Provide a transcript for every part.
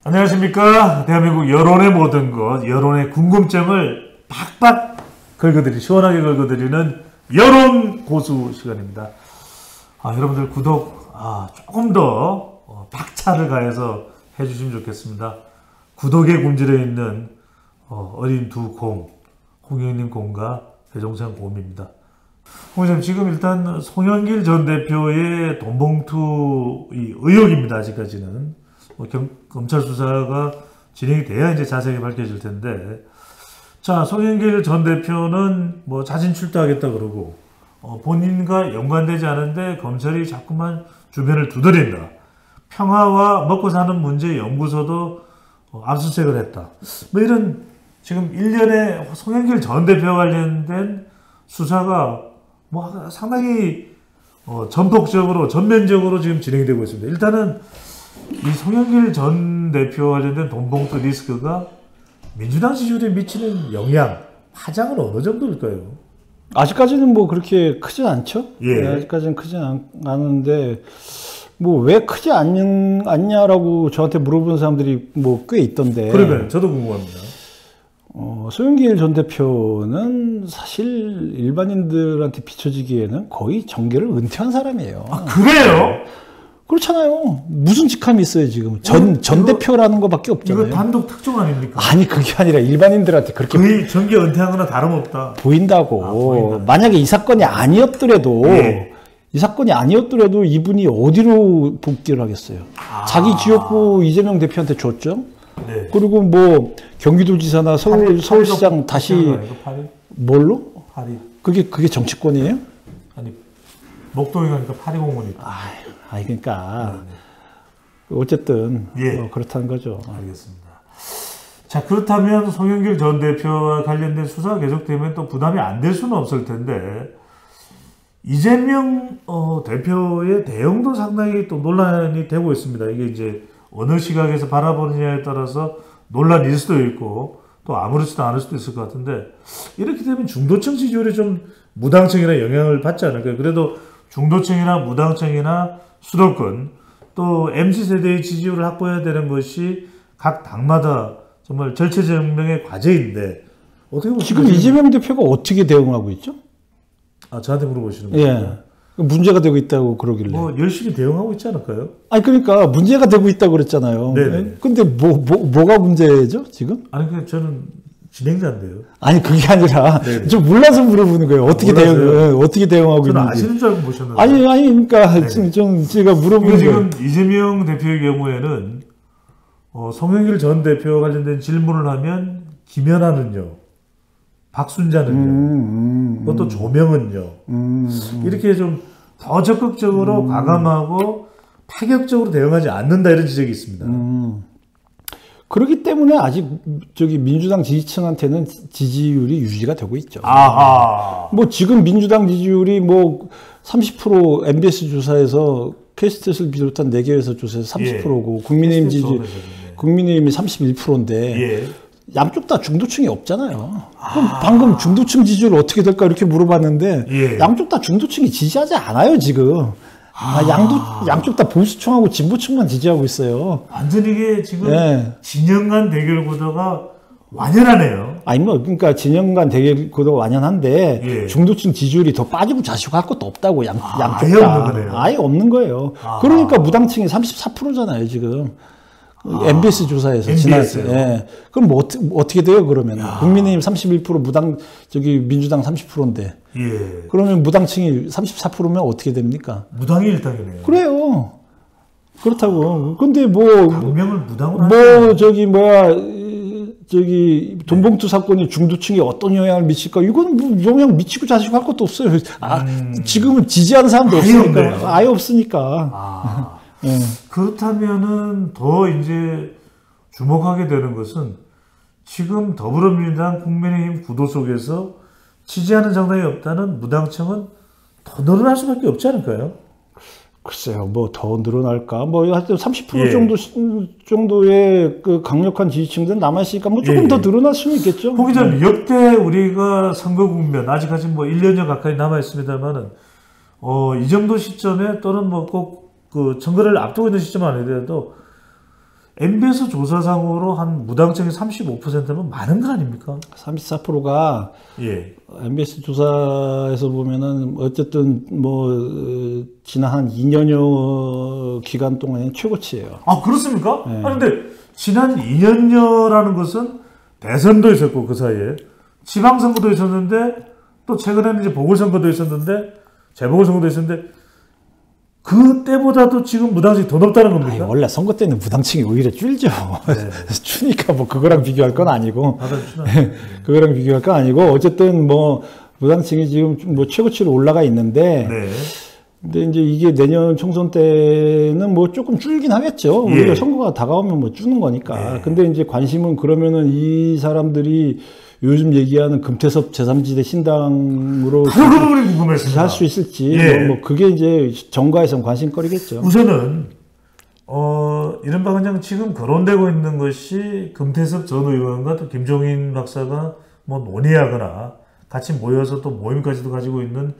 안녕하십니까. 대한민국 여론의 모든 것, 여론의 궁금증을 팍팍 시원하게 긁어드리는 여론 고수 시간입니다. 여러분들 구독 조금 더 박차를 가해서 해주시면 좋겠습니다. 구독에 굶주려 있는 어린 두 곰, 홍영님 곰과 배종찬 곰입니다. 홍영님, 지금 일단 송영길 전 대표의 돈봉투 의혹입니다. 아직까지는. 검찰 수사가 진행이 돼야 이제 자세히 밝혀질 텐데, 자, 송영길 전 대표는 뭐 자진 출두하겠다 그러고, 본인과 연관되지 않은데 검찰이 자꾸만 주변을 두드린다. 평화와 먹고 사는 문제 연구소도 압수수색을 했다. 뭐 이런 지금 1년에 송영길 전 대표와 관련된 수사가 뭐 상당히 전폭적으로 전면적으로 지금 진행이 되고 있습니다. 일단은 이 송영길 전 대표와 관련된 돈봉투 리스크가 민주당 지지율에 미치는 영향, 파장은 어느 정도일까요? 아직까지는 뭐 그렇게 크진 않죠. 예. 아직까지는 크진 않은데, 뭐 왜 크지 않냐라고 저한테 물어보는 사람들이 뭐 꽤 있던데. 그러면 저도 궁금합니다. 송영길 전 대표는 사실 일반인들한테 비춰지기에는 거의 정계를 은퇴한 사람이에요. 그래요? 그렇잖아요. 무슨 직함이 있어요, 지금. 전 대표라는 거밖에 없잖아요. 이거 단독 특종 아닙니까? 아니, 그게 아니라 일반인들한테 그렇게. 거의 정계 은퇴하거나 다름없다. 보인다고. 보인다. 만약에 이 사건이 아니었더라도, 예. 이 사건이 아니었더라도 이분이 어디로 복귀를 하겠어요? 자기 지역구 이재명 대표한테 줬죠? 네. 그리고 뭐, 경기도지사나 서울시장 다시, 뭘로? 파리. 그게 정치권이에요? 아니, 목동에 가니까 파리공원이 있다. 그러니까. 어쨌든, 예. 그렇다는 거죠. 알겠습니다. 자, 그렇다면 송영길 전 대표와 관련된 수사가 계속되면 또 부담이 안 될 수는 없을 텐데, 이재명 대표의 대응도 상당히 또 논란이 되고 있습니다. 이게 이제 어느 시각에서 바라보느냐에 따라서 논란일 수도 있고, 또 아무렇지도 않을 수도 있을 것 같은데, 이렇게 되면 중도층 지지율이 좀 무당층이나 영향을 받지 않을까요? 그래도 중도층이나 무당층이나 수도권, 또 MZ세대의 지지율을 확보해야 되는 것이 각 당마다 정말 절체절명의 과제인데, 어떻게 보십니까? 지금 이재명 대표가 어떻게 대응하고 있죠? 저한테 물어보시는 거예요? 예. 문제가 되고 있다고 그러길래. 뭐 열심히 대응하고 있지 않을까요? 아니, 그러니까 문제가 되고 있다고 그랬잖아요. 네네. 근데 뭐가 문제죠, 지금? 아니, 그냥 저는 진행자인데요. 아니, 그게 아니라 네네. 좀 몰라서 물어보는 거예요. 어떻게 대응하고 저는 있는지. 아시는 줄 알고 보셨는데. 아니, 그러니까 좀 제가 물어보는 지금 거예요. 이재명 대표의 경우에는 송영길 전 대표와 관련된 질문을 하면 김연아는요, 박순자는요, 또 조명은요, 이렇게 좀 더 적극적으로 과감하고 파격적으로 대응하지 않는다, 이런 지적이 있습니다. 그렇기 때문에 아직 민주당 지지층한테는 지지율이 유지가 되고 있죠. 아하. 뭐 지금 민주당 지지율이 뭐 30% MBS 조사에서 캐스트를 비롯한 4개에서 조사해서 30%고 국민의힘이 31%인데 예. 양쪽 다 중도층이 없잖아요. 그럼 방금 중도층 지지율 어떻게 될까 이렇게 물어봤는데 예. 양쪽 다 중도층이 지지하지 않아요, 지금. 양쪽 다 보수층하고 진보층만 지지하고 있어요. 완전 이게 지금 예. 진영 간 대결 구도가 완연하네요. 아니 뭐 그러니까 진영 간 대결 구도가 완연한데 예. 중도층 지지율이 더 빠지고 자시고 할 것도 없다고 양쪽 아예 다. 없는 거네요. 아예 없는 거예요. 그러니까 무당층이 34%잖아요, 지금. MBS 조사에서 MBS 요? 예. 그럼 뭐 어떻게 돼요, 그러면? 국민의힘 31%, 민주당 30%인데. 예. 그러면 무당층이 34%면 어떻게 됩니까? 무당이 일당이네요. 그래요. 그렇다고. 근데 뭐 당명을 무당으로 하시나요? 돈봉투 사건이 중도층에 어떤 영향을 미칠까? 이거는 뭐 영향 미치고 자시고 할 것도 없어요. 지금은 지지하는 사람도 아예 없으니까. 없네요. 아예 없으니까. 예. 그렇다면은 더 이제 주목하게 되는 것은 지금 더불어민주당 국민의힘 구도 속에서 지지하는 정당이 없다는 무당층은 더 늘어날 수밖에 없지 않을까요? 글쎄요, 뭐 더 늘어날까? 뭐 하여튼 30% 예. 정도의 그 강력한 지지층들은 남아있으니까 뭐 조금 더 늘어날 수는 있겠죠. 홍 기자님, 역대 우리가 선거 국면, 아직까지 뭐 1년여 가까이 남아있습니다만은, 이 정도 시점에 또는 뭐 꼭 그 선거를 앞두고 있는 시점 아니더라도 MBS 조사상으로 한 무당층이 35%면 많은 거 아닙니까? 34%가 예. MBS 조사에서 보면은 어쨌든 뭐 지난 한 2년여 기간 동안의 최고치예요. 아, 그렇습니까? 네. 아, 근데 지난 2년여라는 것은 대선도 있었고 그 사이에 지방선거도 있었는데 또 최근에는 이제 보궐선거도 있었는데 재보궐선거도 있었는데 그때보다도 지금 무당층이 더 높다는 아니, 겁니까? 원래 선거 때는 무당층이 오히려 줄죠. 네. 추니까 뭐 그거랑 비교할 건 아니고. 다들 추나. 그거랑 비교할 건 아니고 어쨌든 뭐 무당층이 지금 뭐 최고치로 올라가 있는데 네. 근데 이제 이게 내년 총선 때는 뭐 조금 줄긴 하겠죠. 오히려 예. 선거가 다가오면 뭐 주는 거니까. 예. 근데 이제 관심은 그러면은 이 사람들이 요즘 얘기하는 금태섭 제3지대 신당으로 바로 그 부분이 궁금했습니다. 할 수 있을지 예. 뭐 그게 이제 정가에선 관심거리겠죠. 우선은 이른바 그냥 지금 거론되고 있는 것이 금태섭 전 의원과 또 김종인 박사가 뭐 논의하거나 같이 모여서 또 모임까지도 가지고 있는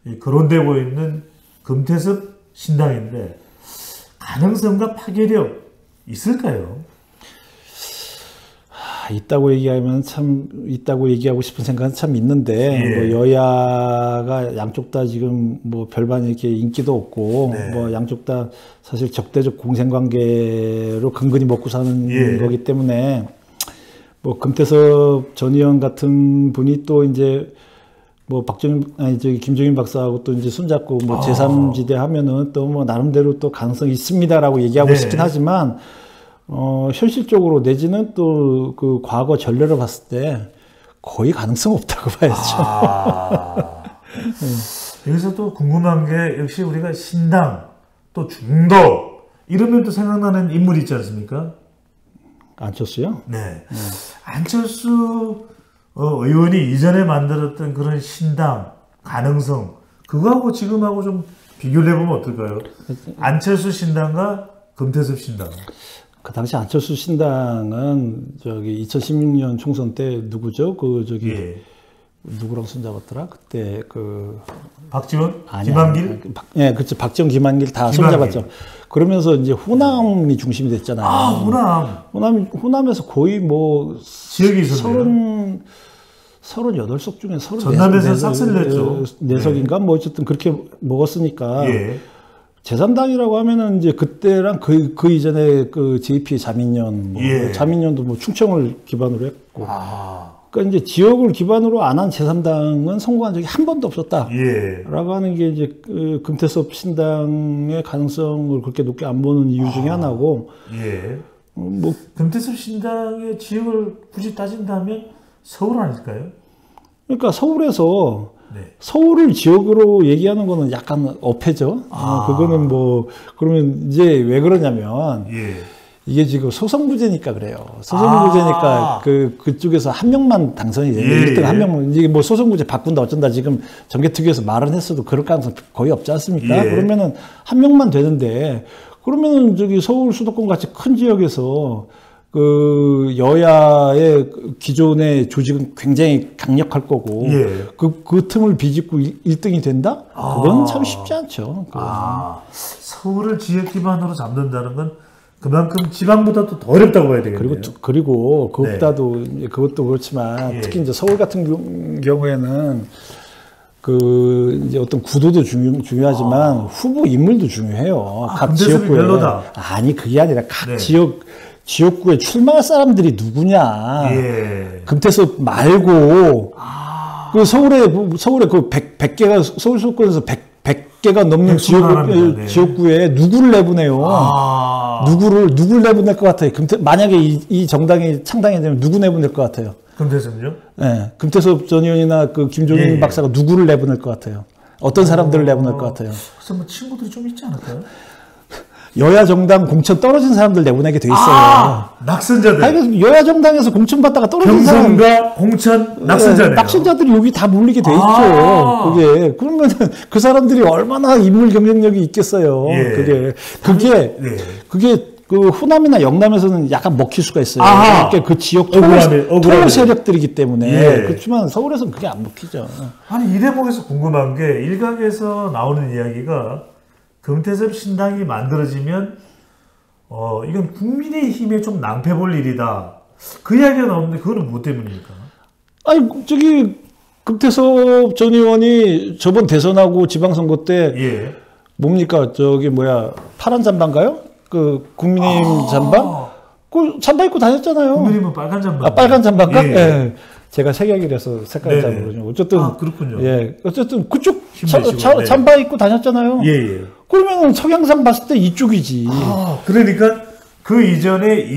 이 거론되고 있는 금태섭 신당인데 가능성과 파괴력 있을까요? 있다고 얘기하면 참 있다고 얘기하고 싶은 생각은 참 있는데 예. 뭐 여야가 양쪽 다 지금 뭐 별반 이렇게 인기도 없고 네. 뭐 양쪽 다 사실 적대적 공생관계로 근근히 먹고 사는 예. 거기 때문에 뭐 금태섭 전 의원 같은 분이 또 이제 뭐 김종인 박사하고 또 이제 손잡고 뭐 제3지대 하면은 또 뭐 나름대로 또 가능성이 있습니다라고 얘기하고 네. 싶긴 하지만 현실적으로 내지는 또 그 과거 전례를 봤을 때 거의 가능성 없다고 봐야죠. 여기서 또 궁금한 게 역시 우리가 신당 또 중도 이러면 또 생각나는 인물이 있지 않습니까? 안철수요? 네. 안철수 의원이 이전에 만들었던 그런 신당 가능성 그거하고 지금하고 좀 비교를 해보면 어떨까요? 안철수 신당과 금태섭 신당. 그 당시 안철수 신당은 저기 2016년 총선 때 누구죠? 그 저기 예. 누구랑 손잡았더라? 그때 그 박지원, 아니야. 김한길. 예, 그렇죠. 박지원, 김한길 다 김한길. 손잡았죠. 그러면서 이제 호남이 중심이 됐잖아요. 아, 호남. 호남에서 거의 뭐 지역이 있었네요. 38석 중에 34석. 전남에서 삭스를 냈죠. 4석인가? 뭐 어쨌든 그렇게 먹었으니까. 예. 제3당이라고 하면은 이제 그때랑 그 이전에 그 JP 자민련, 뭐 예. 자민련도 뭐 충청을 기반으로 했고. 아. 그러니까 이제 지역을 기반으로 안 한 제3당은 성공한 적이 한 번도 없었다. 예. 라고 하는 게 이제 그 금태섭 신당의 가능성을 그렇게 높게 안 보는 이유 중에 하나고. 예. 뭐 금태섭 신당의 지역을 굳이 따진다면 서울 아닐까요? 그러니까 서울에서 네. 서울을 지역으로 얘기하는 거는 약간 어폐죠. 그거는 뭐 그러면 이제 왜 그러냐면 예. 이게 지금 소선구제니까 그래요. 소선구제니까 그쪽에서 한 명만 당선이 되는 예. 1등 한 명만 이게 뭐 소선구제 바꾼다 어쩐다 지금 정개특위에서 말은 했어도 그럴 가능성 거의 없지 않습니까? 예. 그러면은 한 명만 되는데 그러면은 저기 서울 수도권 같이 큰 지역에서 그 여야의 기존의 조직은 굉장히 강력할 거고 예. 그 틈을 비집고 1등이 된다? 그건 참 쉽지 않죠. 서울을 지역 기반으로 잡는다는 건 그만큼 지방보다도 더 어렵다고 봐야 되겠네요. 그리고 그것보다도 이제 그것도 그렇지만 예. 특히 이제 서울 같은 경우에는 그 이제 어떤 구도도 중요하지만 후보 인물도 중요해요. 각 지역구에 별로다. 아니 그게 아니라 각 네. 지역구에 출마할 사람들이 누구냐. 예. 금태섭 말고 그 서울에 그 100개가 서울 수도권에서 100개가 넘는 네. 지역구에 누구를 내보내요. 누구를 내보낼 것 같아요. 만약에 이 정당이 창당이 되면 누구 내보낼 것 같아요. 금태섭요? 네, 금태섭 전 의원이나 그 김종인 예. 박사가 누구를 내보낼 것 같아요. 어떤 사람들을 내보낼 것 같아요. 그래서 뭐 친구들이 좀 있지 않을까요? 여야 정당 공천 떨어진 사람들 내보내게 돼 있어요. 낙선자들. 아니, 여야 정당에서 공천 받다가 떨어진 사람. 경선과 공천 낙선자네요. 낙선자들이 여기 다 몰리게 돼 있죠. 그게 그러면 그 사람들이 얼마나 인물 경쟁력이 있겠어요. 예. 그게 그 호남이나 영남에서는 약간 먹힐 수가 있어요. 그러니까 그 지역 토호 세력들이기 때문에. 예. 그렇지만 서울에서는 그게 안 먹히죠. 아니 이 대목에서 궁금한 게 일각에서 나오는 이야기가 금태섭 신당이 만들어지면 이건 국민의힘에 좀 낭패 볼 일이다. 그 이야기가 나오는데 그거는 뭐 때문입니까? 아니 저기 금태섭 전 의원이 저번 대선하고 지방선거 때 예. 뭡니까 저기 뭐야 파란 잠바인가요? 그 국민의힘 잠바? 그 잠바 입고 다녔잖아요. 국민의힘은 빨간 잠바. 아 빨간 잠바인가? 예. 예. 제가 색약이라서 색깔이 잘 모르죠. 어쨌든 그렇군요. 예, 어쨌든 그쪽 힘내시고, 네. 잠바 입고 다녔잖아요. 예. 그러면은 성향상 봤을 때 이쪽이지. 그러니까 그 이전에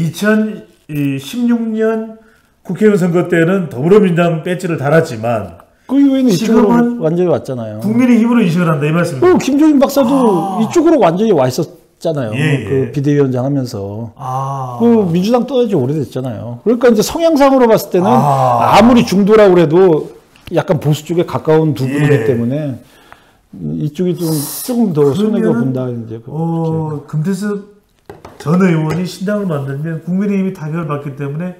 2016년 국회의원 선거 때는 더불어민주당 배지를 달았지만 그 이후에는 이쪽으로 지금은 완전히 왔잖아요. 국민의힘으로 이식을 한다 이 말씀입니다. 김종인 박사도 이쪽으로 완전히 와 있었잖아요. 예. 그 비대위원장 하면서. 아. 그 민주당 떠난 지 오래됐잖아요. 그러니까 이제 성향상으로 봤을 때는 아. 아무리 중도라 그래도 약간 보수 쪽에 가까운 두 분이기 예. 때문에 이쪽이 조금 더 손해가 본다 이제. 금태섭 전 의원이 신당을 만들면 국민의힘이 타격을 받기 때문에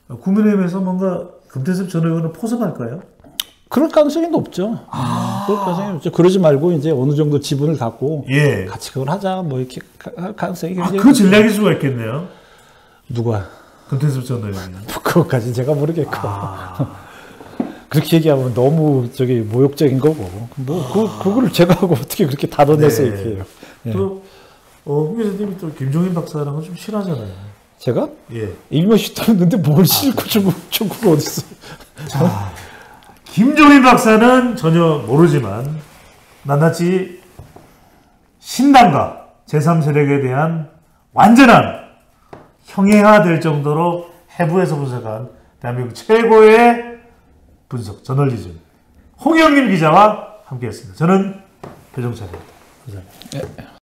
국민의힘에서 뭔가 금태섭 전 의원을 포섭할까요? 그럴 가능성이 높죠. 그럴 가능성이 높죠. 그러지 말고 이제 어느 정도 지분을 갖고 예. 같이 그걸 하자 뭐 이렇게 할 가능성이 굉장히 그 전략일 수가 있겠네요. 누가 금태섭 전 의원이. 그것까지 제가 모르겠고 그렇게 얘기하면 너무 저기 모욕적인 거고 그거를 제가 하고 어떻게 그렇게 다뤄내서 네. 이렇게 해요. 예. 또 홍 교수님이 또 김종인 박사랑은 좀 친하잖아요. 제가 예. 일면 슈터였는데 뭘 싫고 중국 어디 있어? 자, 김종인 박사는 전혀 모르지만 낱낱이 신당과 제3세력에 대한 완전한 형해화될 정도로 해부해서 분석한 대한민국 최고의 분석 저널리즘 홍영림 기자와 함께했습니다. 저는 배종찬입니다. 감사합니다. 예.